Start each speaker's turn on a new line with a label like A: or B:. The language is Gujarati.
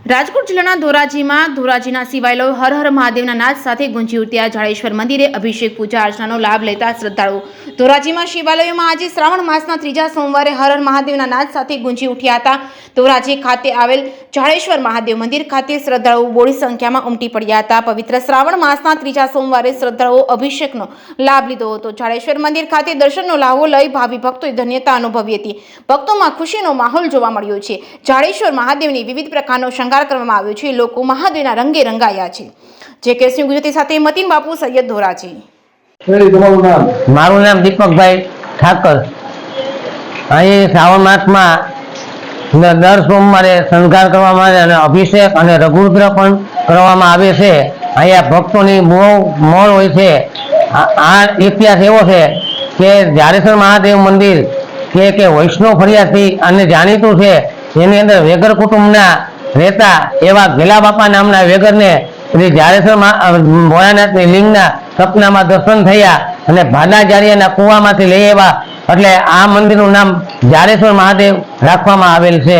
A: રાજકોટ જિલ્લાના ધોરાજીમાં ધોરાજીના સિવાયલો હર હર મહાદેવના નાદ સાથે ગુંજી ઉઠ્યા જાડેશ્વર મંદિરે અભિષેક પૂજા અર્ચનાનો લાભ લેતા શ્રદ્ધાળુઓ ધોરાજીમાં શિવાલયોમાં આજે શ્રાવણ માસના ત્રીજા સોમવારે હર હર મહાદેવના નાદ સાથે ગુંજી ઉઠ્યા હતા। ધોરાજી ખાતે આવેલ જાડેશ્વર મહાદેવ મંદિર ખાતે શ્રદ્ધાળુઓ બોડી સંખ્યામાં ઉમટી પડ્યા હતા। પવિત્ર શ્રાવણ માસના ત્રીજા સોમવારે શ્રદ્ધાળુઓ અભિષેકનો લાભ લીધો હતો। જાડેશ્વર મંદિર ખાતે દર્શનનો લાહવો લઈ ભાવિ ભક્તોએ ધન્યતા અનુભવી હતી। ભક્તોમાં ખુશીનો માહોલ જોવા મળ્યો છે। જાડેશ્વર મહાદેવની વિવિધ પ્રકારનો કરવામાં આવ્યો છે। લોકો મહાદેવના રંગે રંગાયા છે। જે કે સિંહ ગુજરાતી સાથે મતીન બાપુ સૈયદ ધોરાજી।
B: મારું નામ દીપકભાઈ ઠાકર। અહીં શ્રાવણ માસમાં દર સોમવારે શણગાર કરવામાં આવે અને અભિષેક અને રઘુરુદ્ર પણ કરવામાં આવે છે। અહીંયા ભક્તોની બહુ મોજ હોય છે। આ ઇતિહાસ એવો છે કે જાડેશ્વર મહાદેવ મંદિર કે વૈષ્ણવ ફળિયાથી અને જાણીતું છે। એની અંદર વેગર કુટુંબના રહેતા એવા ગેલા બાપા નામના વેગરને શ્રી જાડેશ્વર ભોળાનાથની લિંગના સપનામાં દર્શન થયા અને ભાદાચાર્યના કુવામાંથી લઈ આવ્યા, એટલે આ મંદિરનું નામ જાડેશ્વર મહાદેવ રાખવામાં આવેલ છે।